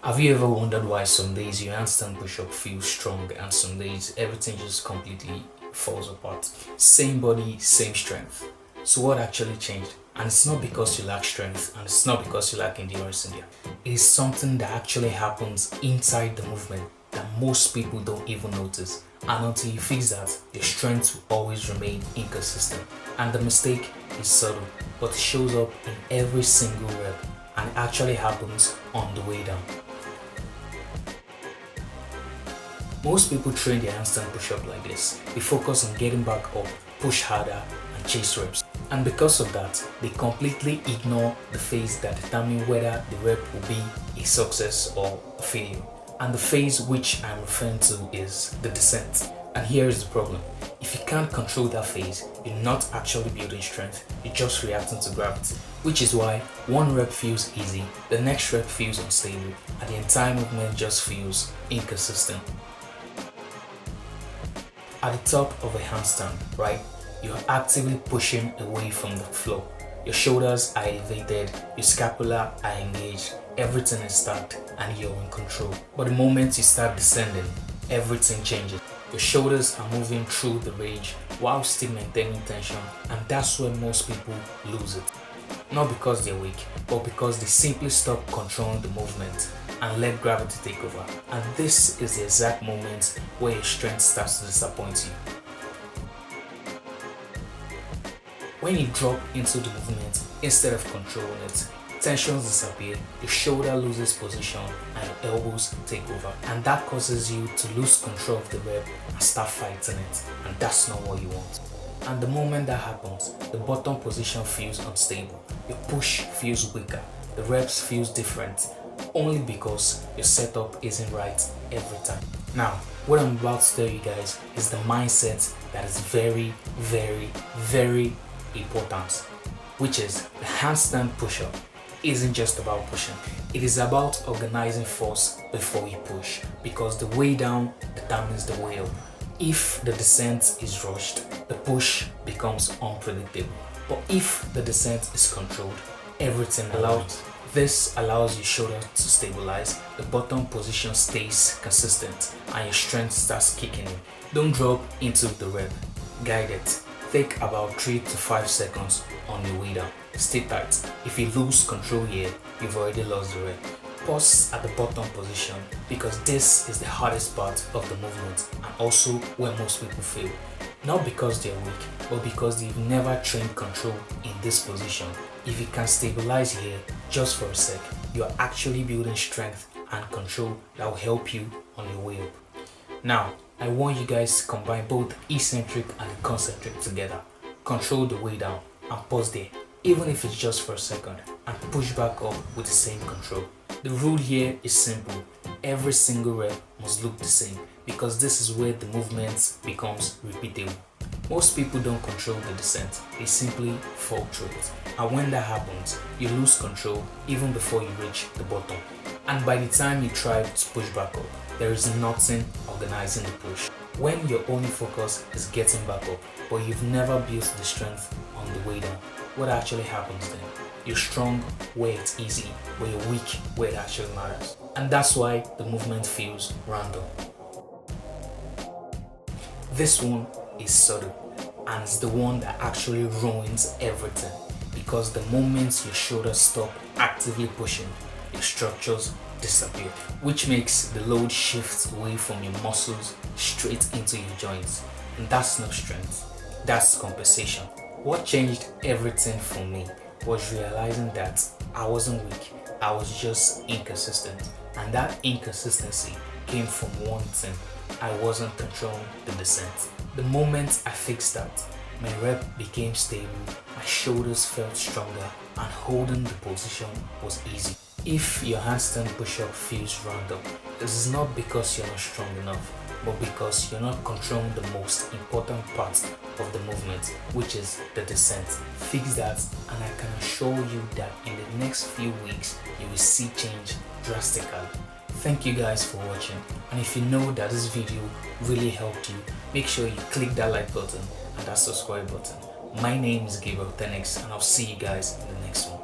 Have you ever wondered why some days your handstand push-up feels strong and some days everything just completely falls apart? Same body, same strength. So what actually changed? And it's not because you lack strength and it's not because you lack endurance in there. It is something that actually happens inside the movement that most people don't even notice. And until you fix that, your strength will always remain inconsistent. And the mistake is subtle, but it shows up in every single rep and it actually happens on the way down. Most people train their handstand push-up like this. They focus on getting back up, push harder, and chase reps. And because of that, they completely ignore the phase that determines whether the rep will be a success or a failure. And the phase which I'm referring to is the descent. And here is the problem. If you can't control that phase, you're not actually building strength, you're just reacting to gravity. Which is why one rep feels easy, the next rep feels unstable, and the entire movement just feels inconsistent. At the top of a handstand, right, you're actively pushing away from the floor. Your shoulders are elevated, your scapula are engaged, everything is stacked and you're in control. But the moment you start descending, everything changes. Your shoulders are moving through the range while still maintaining tension, and that's where most people lose it. Not because they're weak, but because they simply stop controlling the movement and let gravity take over. And this is the exact moment where your strength starts to disappoint you. When you drop into the movement instead of controlling it, tensions disappear, your shoulder loses position and your elbows take over. And that causes you to lose control of the rep and start fighting it. And that's not what you want. And the moment that happens, the bottom position feels unstable, your push feels weaker, the reps feels different, only because your setup isn't right every time. Now, what I'm about to tell you guys is the mindset that is very, very, very important, which is the handstand push-up isn't just about pushing. It is about organizing force before you push, because the way down determines the way up. If the descent is rushed, the push becomes unpredictable. But if the descent is controlled, everything allows. This allows your shoulder to stabilize, the bottom position stays consistent, and your strength starts kicking in. Don't drop into the rep. Guide it. Take about 3 to 5 seconds on your way down. Stay tight. If you lose control here, you've already lost the rep. Pause at the bottom position, because this is the hardest part of the movement and also where most people fail. Not because they're weak, but because they've never trained control in this position. If you can stabilize here just for a sec, you're actually building strength and control that will help you on your way up. Now, I want you guys to combine both eccentric and concentric together. Control the way down and pause there, even if it's just for a second, and push back up with the same control. The rule here is simple. Every single rep must look the same, because this is where the movement becomes repeatable. Most people don't control the descent, they simply fall through it. And when that happens, you lose control even before you reach the bottom. And by the time you try to push back up, there is nothing organizing the push. When your only focus is getting back up, but you've never built the strength on the way down, what actually happens then? You're strong where it's easy, but you're weak where it actually matters. And that's why the movement feels random. This one is subtle, and it's the one that actually ruins everything, because the moment your shoulders stop actively pushing, your structures disappear, which makes the load shift away from your muscles straight into your joints. And that's not strength, that's compensation. What changed everything for me was realizing that I wasn't weak, I was just inconsistent. And that inconsistency came from one thing: I wasn't controlling the descent. The moment I fixed that, my rep became stable, my shoulders felt stronger, and holding the position was easy. If your handstand push-up feels random, it is not because you're not strong enough, but because you're not controlling the most important part of the movement, which is the descent. Fix that, and I can assure you that in the next few weeks, you will see change drastically. Thank you guys for watching, and if you know that this video really helped you, make sure you click that like button and that subscribe button. My name is Gabriel Tenix, and I'll see you guys in the next one.